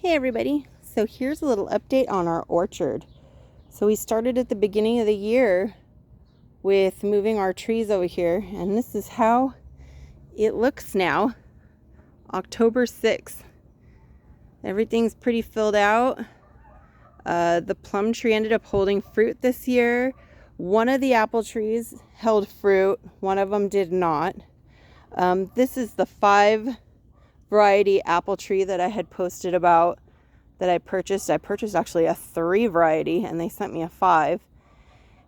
Hey everybody, so here's a little update on our orchard. So we started at the beginning of the year with moving our trees over here, and this is how it looks now, October 6th. Everything's pretty filled out. The plum tree ended up holding fruit this year. One of the apple trees held fruit, one of them did not. This is the 5 variety apple tree that I had posted about that I purchased. I purchased actually a 3 variety and they sent me a 5.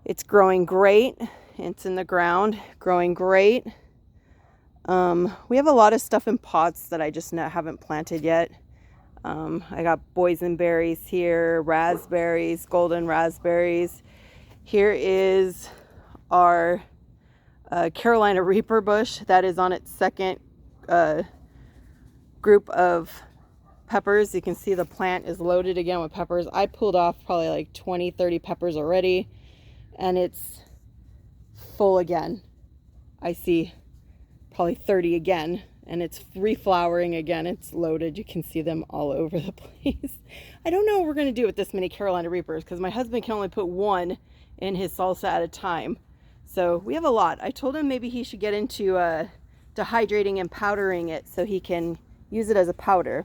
It's growing great. It's in the ground, growing great. We have a lot of stuff in pots that I just haven't planted yet. I got boysenberries here, raspberries, golden raspberries. Here is our Carolina Reaper bush that is on its second group of peppers. You can see the plant is loaded again with peppers. I pulled off probably like 20-30 peppers already, and it's full again. I see probably 30 again, and it's reflowering again. It's loaded. You can see them all over the place. I don't know what we're going to do with this many Carolina Reapers because my husband can only put one in his salsa at a time. So we have a lot. I told him maybe he should get into dehydrating and powdering it so he can use it as a powder.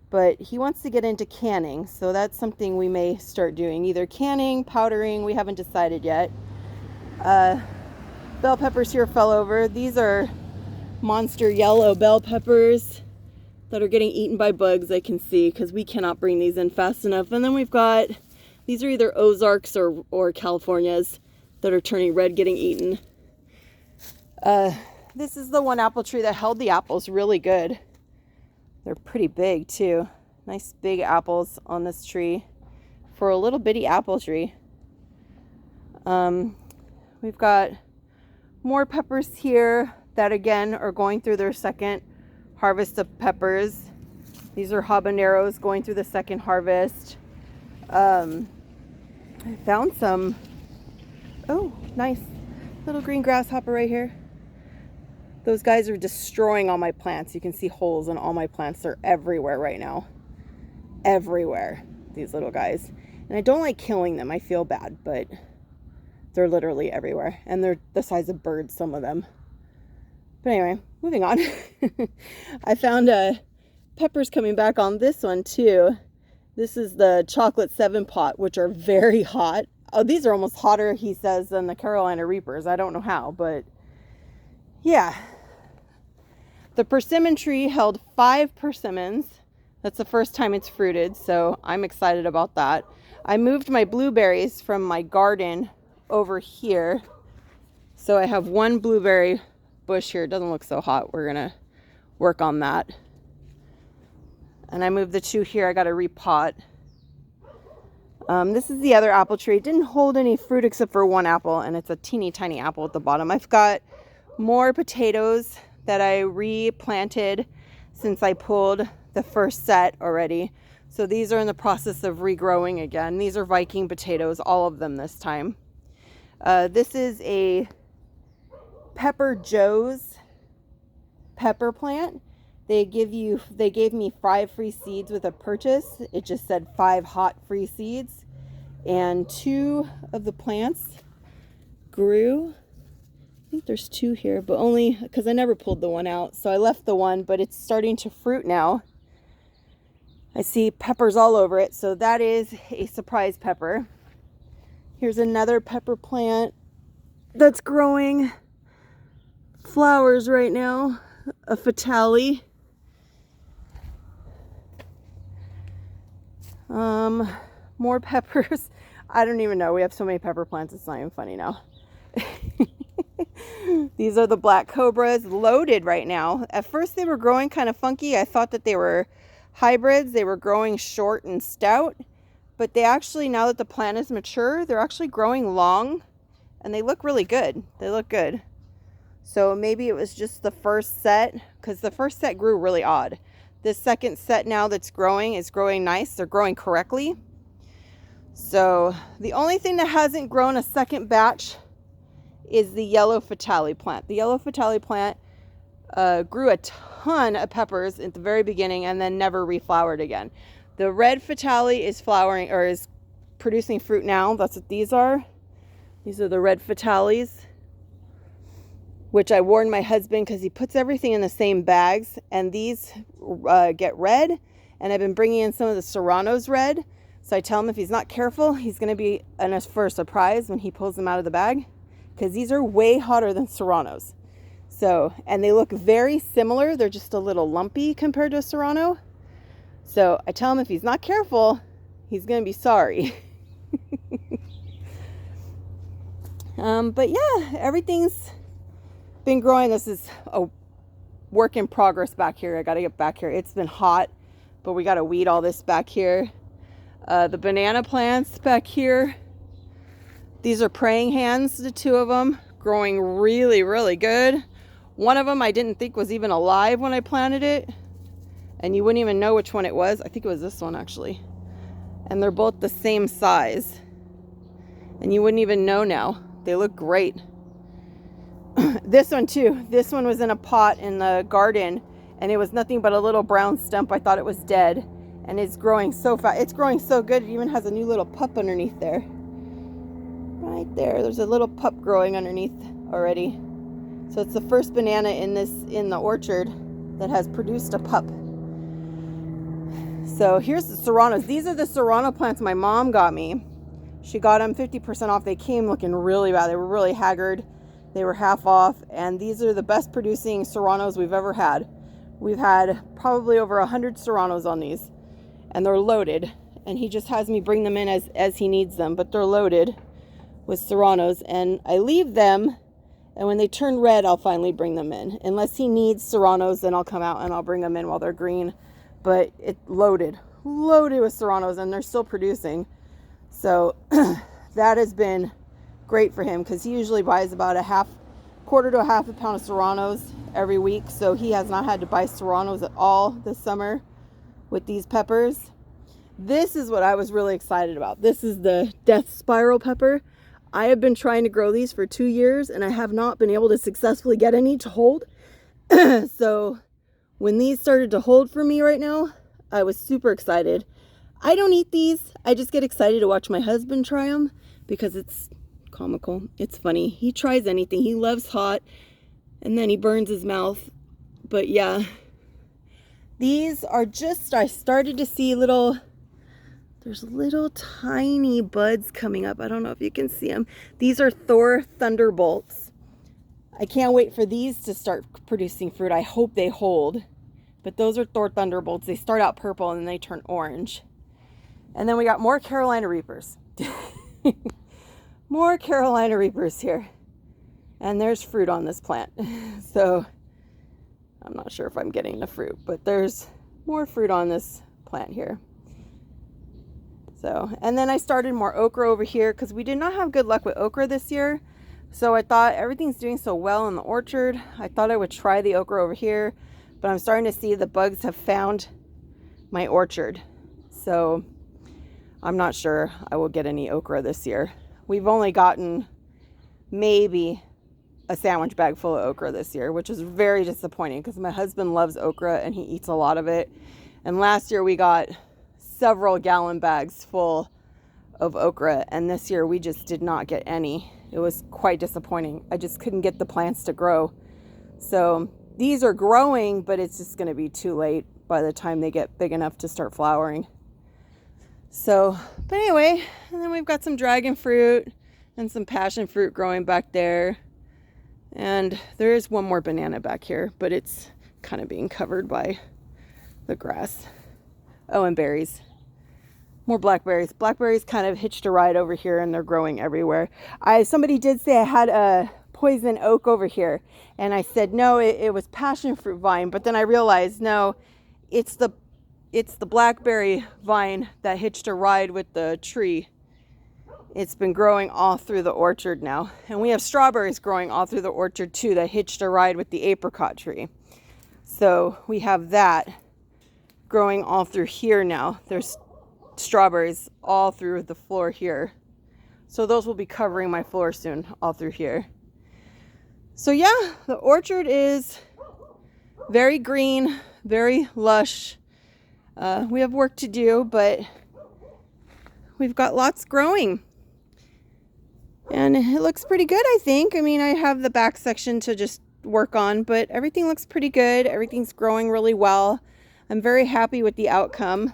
But he wants to get into canning, so that's something we may start doing. Either canning, powdering, we haven't decided yet. Bell peppers here fell over. These are monster yellow bell peppers that are getting eaten by bugs, I can see, because we cannot bring these in fast enough. And then we've got, these are either Ozarks or Californias that are turning red, getting eaten. This is the one apple tree that held the apples really good. They're pretty big too. Nice big apples on this tree for a little bitty apple tree. We've got more peppers here that again are going through their second harvest of peppers. These are habaneros going through the second harvest. I found some, oh nice little green grasshopper right here. Those guys are destroying all my plants. You can see holes in all my plants. They're everywhere right now. Everywhere, these little guys. And I don't like killing them. I feel bad, but they're literally everywhere. And they're the size of birds, some of them. But anyway, moving on. I found peppers coming back on this one too. This is the chocolate 7 pot, which are very hot. Oh, these are almost hotter, he says, than the Carolina Reapers. I don't know how, but yeah. The persimmon tree held 5 persimmons. That's the first time it's fruited, so I'm excited about that. I moved my blueberries from my garden over here. So I have 1 blueberry bush here. It doesn't look so hot. We're gonna work on that. And I moved the 2 here. I got to repot. This is the other apple tree. It didn't hold any fruit except for 1 apple, and it's a teeny tiny apple at the bottom. I've got more potatoes that I replanted since I pulled the first set already. So these are in the process of regrowing again. These are Viking potatoes, all of them this time. This is a Pepper Joe's pepper plant. They gave me 5 free seeds with a purchase. It just said 5 hot free seeds. And 2 of the plants grew. I think there's 2 here, but only because I never pulled the one out. So I left the one, but it's starting to fruit now. I see peppers all over it. So that is a surprise pepper. Here's another pepper plant that's growing flowers right now. A Fatale. More peppers. I don't even know. We have so many pepper plants. It's not even funny now. These are the black cobras, loaded right now. At first they were growing kind of funky. I thought that they were hybrids. They were growing short and stout, but they actually, now that the plant is mature, they're actually growing long and they look really good. They look good. So maybe it was just the first set, because the first set grew really odd. This second set now that's growing is growing nice. They're growing correctly. So the only thing that hasn't grown a second batch is the yellow Fatale plant. The yellow Fatale plant grew a ton of peppers at the very beginning and then never reflowered again. The red Fatale is flowering, or is producing fruit now. That's what these are. These are the red Fatales, which I warned my husband because he puts everything in the same bags, and these get red, and I've been bringing in some of the Serranos red. So I tell him if he's not careful, he's going to be in us for a surprise when he pulls them out of the bag, because these are way hotter than Serranos. So, and they look very similar. They're just a little lumpy compared to a Serrano. So I tell him if he's not careful, he's going to be sorry. But yeah, everything's been growing. This is a work in progress back here. I got to get back here. It's been hot, but we got to weed all this back here. The banana plants back here. These are praying hands, the two of them, growing really, really good. One of them I didn't think was even alive when I planted it, and you wouldn't even know which one it was. I think it was this one, actually. And they're both the same size, and you wouldn't even know now. They look great. This one too. This one was in a pot in the garden, and it was nothing but a little brown stump. I thought it was dead, and it's growing so fast. It's growing so good. It even has a new little pup underneath there. Right there. There's a little pup growing underneath already. So it's the first banana in the orchard that has produced a pup. So here's the Serranos. These are the Serrano plants my mom got me. She got them 50% off. They came looking really bad. They were really haggard. They were half off. And these are the best producing Serranos we've ever had. We've had probably over 100 Serranos on these. And they're loaded. And he just has me bring them in as he needs them. But they're loaded with Serranos. And I leave them. And when they turn red, I'll finally bring them in. Unless he needs Serranos, then I'll come out and I'll bring them in while they're green. But it's loaded with Serranos, and they're still producing. So that has been great for him, because he usually buys about quarter to a half a pound of Serranos every week. So he has not had to buy Serranos at all this summer with these peppers. This is what I was really excited about. This is the Death Spiral pepper. I have been trying to grow these for 2 years, and I have not been able to successfully get any to hold. So when these started to hold for me right now, I was super excited. I don't eat these. I just get excited to watch my husband try them, because it's comical. It's funny. He tries anything. He loves hot, and then he burns his mouth. But yeah, these are just, I started to see there's little tiny buds coming up. I don't know if you can see them. These are Thor Thunderbolts. I can't wait for these to start producing fruit. I hope they hold. But those are Thor Thunderbolts. They start out purple and then they turn orange. And then we got more Carolina Reapers. More Carolina Reapers here. And there's fruit on this plant. So I'm not sure if I'm getting the fruit, but there's more fruit on this plant here. So, and then I started more okra over here, because we did not have good luck with okra this year. So I thought, everything's doing so well in the orchard, I thought I would try the okra over here. But I'm starting to see the bugs have found my orchard. So I'm not sure I will get any okra this year. We've only gotten maybe a sandwich bag full of okra this year, which is very disappointing, because my husband loves okra and he eats a lot of it. And last year we got several gallon bags full of okra, and this year we just did not get any. It was quite disappointing. I just couldn't get the plants to grow. So these are growing, but it's just going to be too late by the time they get big enough to start flowering. So, but anyway, and then we've got some dragon fruit and some passion fruit growing back there. And there is one more banana back here, but it's kind of being covered by the grass. Oh, and berries. More blackberries. Blackberries kind of hitched a ride over here, and they're growing everywhere. Somebody did say I had a poison oak over here, and I said no, it was passion fruit vine. But then I realized no, it's the blackberry vine that hitched a ride with the tree. It's been growing all through the orchard now, and we have strawberries growing all through the orchard too that hitched a ride with the apricot tree. So we have that growing all through here now. There's strawberries all through the floor here. So those will be covering my floor soon, all through here. So yeah, the orchard is very green, very lush. We have work to do, but we've got lots growing. And it looks pretty good, I think. I mean, I have the back section to just work on, but everything looks pretty good. Everything's growing really well. I'm very happy with the outcome.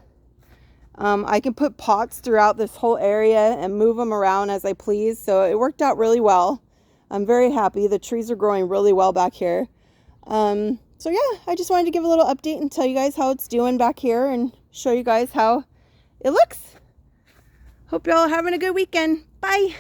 I can put pots throughout this whole area and move them around as I please. So it worked out really well. I'm very happy. The trees are growing really well back here. So yeah, I just wanted to give a little update and tell you guys how it's doing back here and show you guys how it looks. Hope y'all are having a good weekend. Bye.